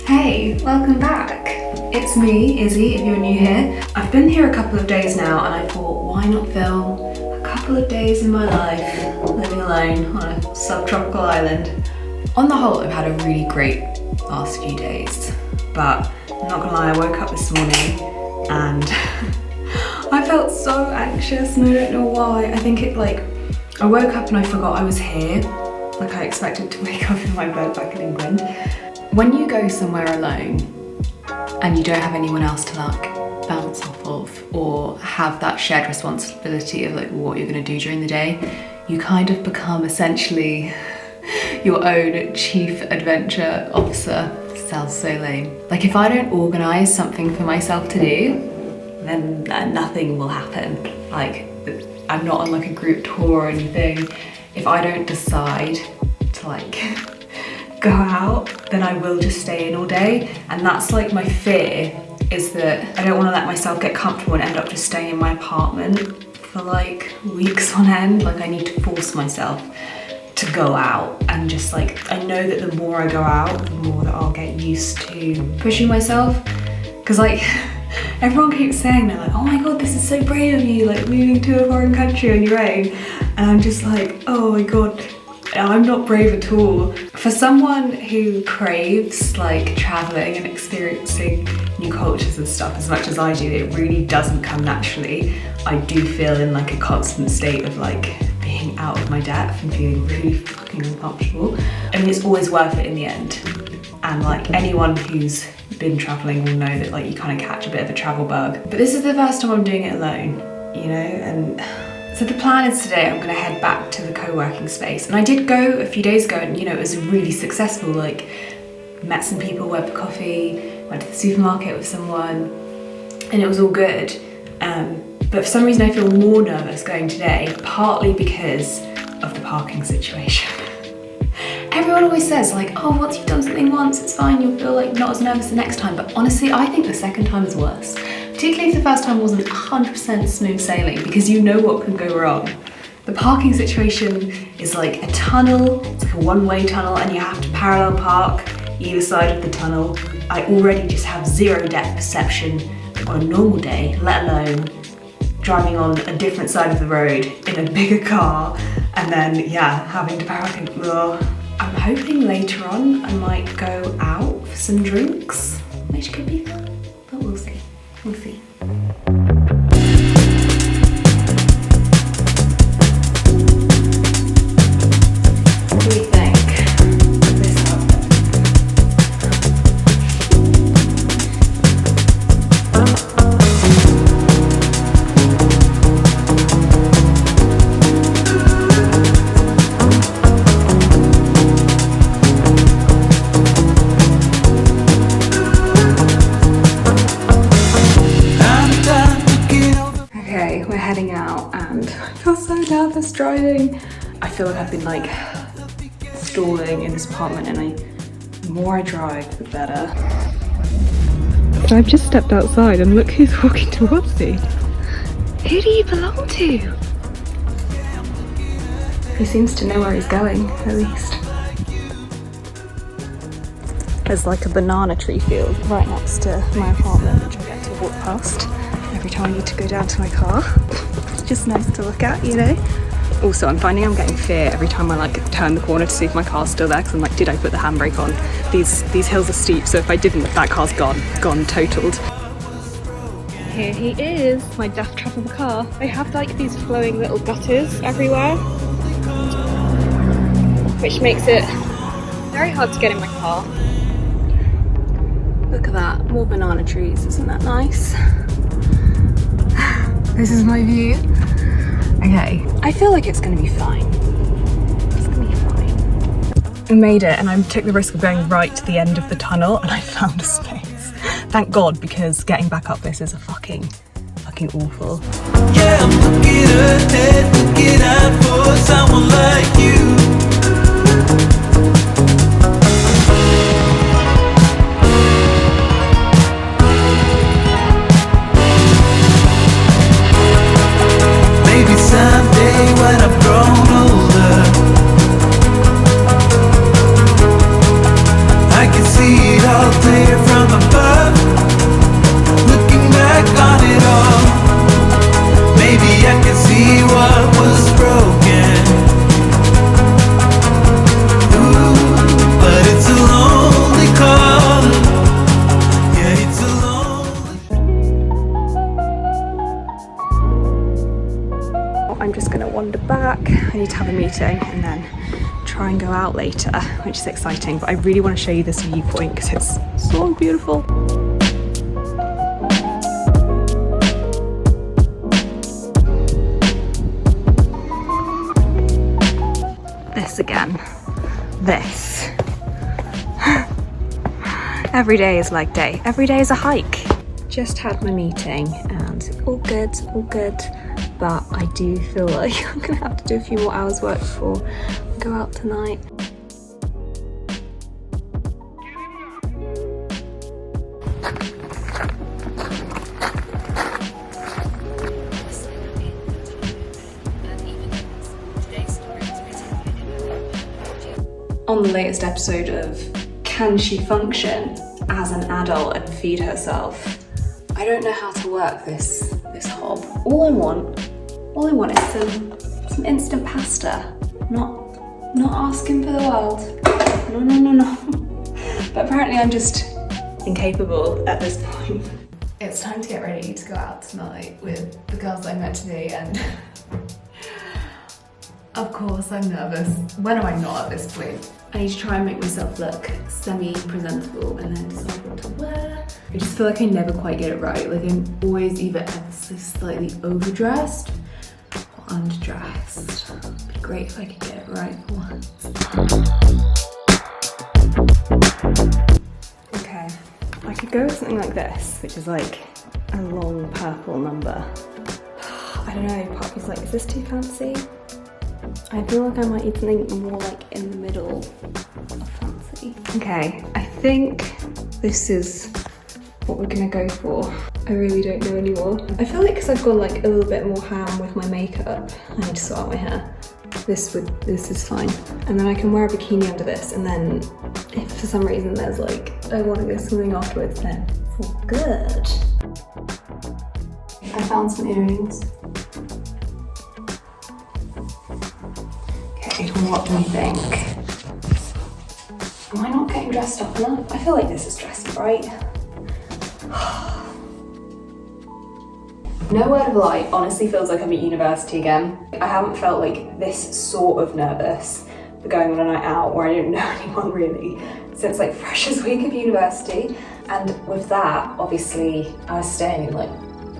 Hey, welcome back. It's me, Izzy, if you're new here. I've been here a couple of days now and I thought, why not film a couple of days in my life living alone on a subtropical island. On the whole, I've had a really great last few days, but I'm not gonna lie, I woke up this morning and I felt so anxious and I don't know why. I think I woke up and I forgot I was here. Like I expected to wake up in my bed back in England. When you go somewhere alone and you don't have anyone else to bounce off of or have that shared responsibility of what you're gonna do during the day, you kind of become essentially your own chief adventure officer. Sounds so lame. If I don't organize something for myself to do, then nothing will happen. I'm not on a group tour or anything. If I don't decide to go out, then I will just stay in all day. And that's my fear, is that I don't want to let myself get comfortable and end up just staying in my apartment for weeks on end. I need to force myself to go out and just I know that the more I go out, the more that I'll get used to pushing myself. Because everyone keeps saying, they're oh my god, this is so brave of you, moving to a foreign country on your own. And I'm just oh my god, I'm not brave at all. For someone who craves traveling and experiencing new cultures and stuff as much as I do, it really doesn't come naturally. I do feel in a constant state of being out of my depth and feeling really fucking uncomfortable. I mean, it's always worth it in the end. And anyone who's been traveling will know that you kind of catch a bit of a travel bug. But this is the first time I'm doing it alone, and so the plan is today I'm gonna head back to the co-working space. And I did go a few days ago and it was really successful. Met some people, went for coffee, went to the supermarket with someone, and it was all good. But for some reason I feel more nervous going today, partly because of the parking situation. Everyone always says oh, once you've done something once, it's fine, you'll feel not as nervous the next time. But honestly, I think the second time is worse. Particularly if the first time wasn't 100% smooth sailing, because you know what can go wrong. The parking situation is a tunnel, it's a one-way tunnel, and you have to parallel park either side of the tunnel. I already just have zero depth perception on a normal day, let alone driving on a different side of the road in a bigger car, and then having to park and I'm hoping later on I might go out for some drinks, which could be fun, but we'll see. We'll see. What do we think of this outfit? We're heading out and I feel so nervous driving. I feel I've been stalling in this apartment, and the more I drive, the better. So I've just stepped outside and look who's walking towards me. Who do you belong to? He seems to know where he's going, at least. There's a banana tree field right next to my apartment, which I get to walk past every time I need to go down to my car. It's just nice to look at, Also, I'm finding I'm getting fear every time I turn the corner to see if my car's still there, because I'm did I put the handbrake on? These hills are steep, so if I didn't, that car's gone, totaled. Here he is, my death trap of a car. They have these flowing little gutters everywhere, which makes it very hard to get in my car. Look at that, more banana trees, isn't that nice? This is my view. Okay, I feel it's gonna be fine. It's gonna be fine. We made it, and I took the risk of going right to the end of the tunnel, and I found a space. Thank God, because getting back up this is a fucking awful. Yeah, I'm looking ahead, looking out for someone like you. Maybe someday when I've grown older, out later, which is exciting, but I really want to show you this viewpoint because it's so beautiful. This again. This. Every day is leg day. Every day is a hike. Just had my meeting and all good, but I do feel like I'm gonna have to do a few more hours work before I go out tonight. On the latest episode of Can She Function as an Adult and Feed Herself? I don't know how to work this hob. All I want is some instant pasta. Not asking for the world. No. But apparently I'm just incapable at this point. It's time to get ready to go out tonight with the girls I met today, and of course I'm nervous. When am I not at this point? I need to try and make myself look semi-presentable and then decide what to wear. I just feel like I never quite get it right. Like I'm always either ever so slightly overdressed or underdressed. It'd be great if I could get it right for once. Okay, I could go with something like this, which is like a long purple number. I don't know, part of me's like, is this too fancy? I feel like I might need something more like in the middle of fancy. Okay, I think this is what we're gonna go for. I really don't know anymore. I feel like because I've gone like a little bit more ham with my makeup, I need to sort out my hair. This is fine. And then I can wear a bikini under this, and then if for some reason there's like, I want to go swimming afterwards, then for good. I found some earrings. What do you think? Am I not getting dressed up enough? I feel like this is dressy, right? No word of a lie, honestly feels like I'm at university again. I haven't felt like this sort of nervous for going on a night out where I don't know anyone really since like freshers week of university. And with that, obviously I was staying in like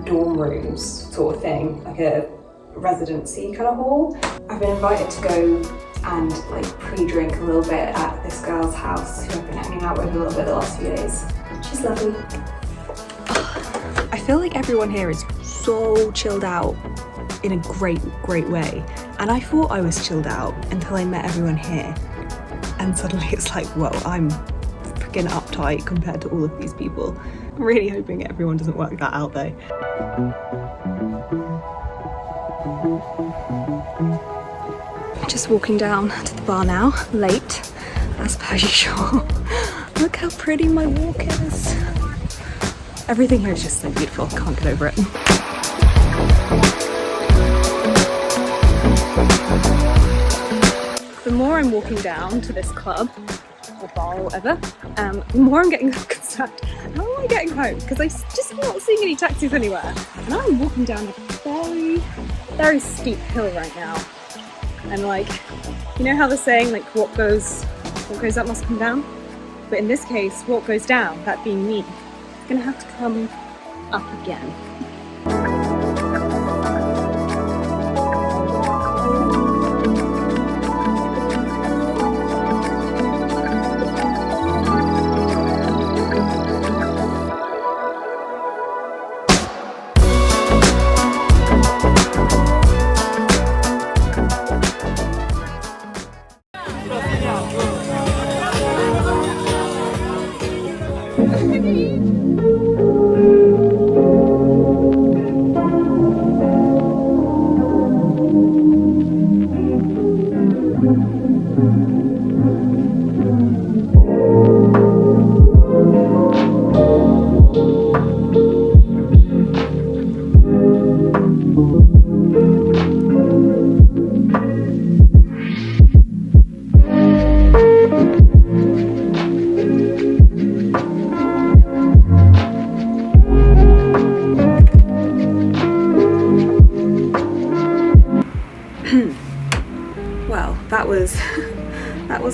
dorm rooms sort of thing, like a residency kind of hall. I've been invited to go and like pre-drink a little bit at this girl's house who I've been hanging out with a little bit the last few days. She's lovely. I feel like everyone here is so chilled out in a great way. And I thought I was chilled out until I met everyone here. And suddenly it's like, whoa, I'm freaking uptight compared to all of these people. I'm really hoping everyone doesn't work that out though. Just walking down to the bar now, late, as per usual. Look how pretty my walk is. Everything here is just so beautiful, can't get over it. The more I'm walking down to this club, or bar or whatever, the more I'm getting concerned. How am I getting home? Because I'm just not seeing any taxis anywhere. And I'm walking down a very steep hill right now. And like, you know how they're saying like what goes up must come down? But in this case, what goes down, that being me, is gonna have to come up again.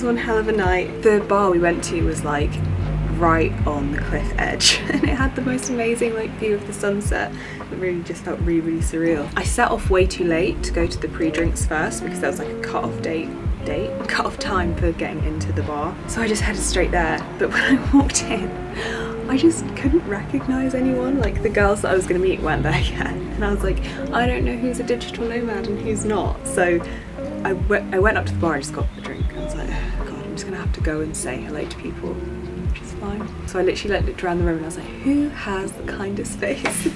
one hell of a night. The bar we went to was like right on the cliff edge and it had the most amazing like view of the sunset. It really just felt really surreal. I set off way too late to go to the pre-drinks first because there was like a cut-off time for getting into the bar, so I just headed straight there. But when I walked in, I just couldn't recognise anyone. Like the girls that I was going to meet weren't there yet, and I was like, I don't know who's a digital nomad and who's not. So I went up to the bar and just got a drink. I was like, oh god, I'm just going to have to go and say hello to people, which is fine. So I literally looked around the room and I was like, who has the kindest face?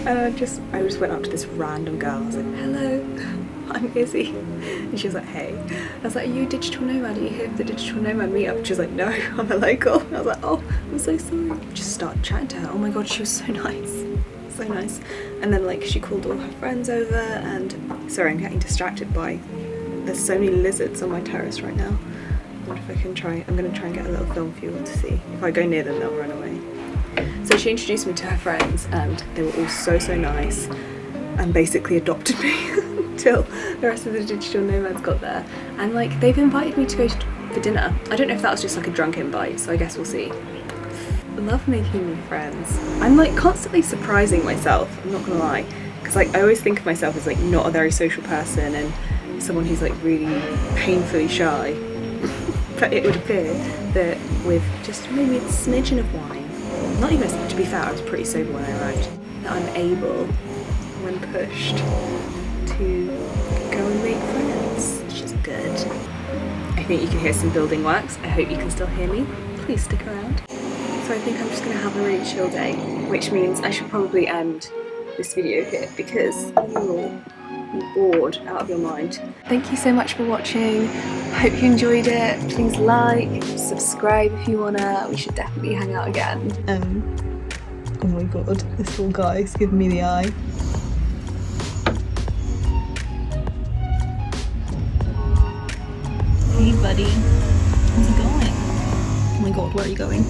And I just went up to this random girl. I was like, hello, I'm Izzy. And she was like, hey. I was like, are you a digital nomad? Are you here for the digital nomad meetup? She was like, no, I'm a local. And I was like, oh, I'm so sorry. Just started chatting to her. Oh my god, she was so nice. So nice. And then like she called all her friends over, and sorry, I'm getting distracted by, there's so many lizards on my terrace right now. I wonder if I can try, I'm going to try and get a little film for you all to see. If I go near them, they'll run away. So she introduced me to her friends and they were all so nice and basically adopted me until the rest of the digital nomads got there. And like they've invited me to go for dinner. I don't know if that was just like a drunk invite, so I guess we'll see. I love making new friends. I'm like constantly surprising myself, I'm not gonna lie, because like I always think of myself as like not a very social person and someone who's like really painfully shy. But it would appear that with just maybe a smidgen of wine, not even, to be fair, I was pretty sober when I arrived, that I'm able, when pushed, to go and make friends, which is good. I think you can hear some building works. I hope you can still hear me. Please stick around. So I think I'm just going to have a really chill day, which means I should probably end this video here because you'll be bored out of your mind. Thank you so much for watching. I hope you enjoyed it. Please like, subscribe if you wanna. We should definitely hang out again. Oh my god, this little guy's giving me the eye. Hey buddy, how's it going? Oh my god, where are you going?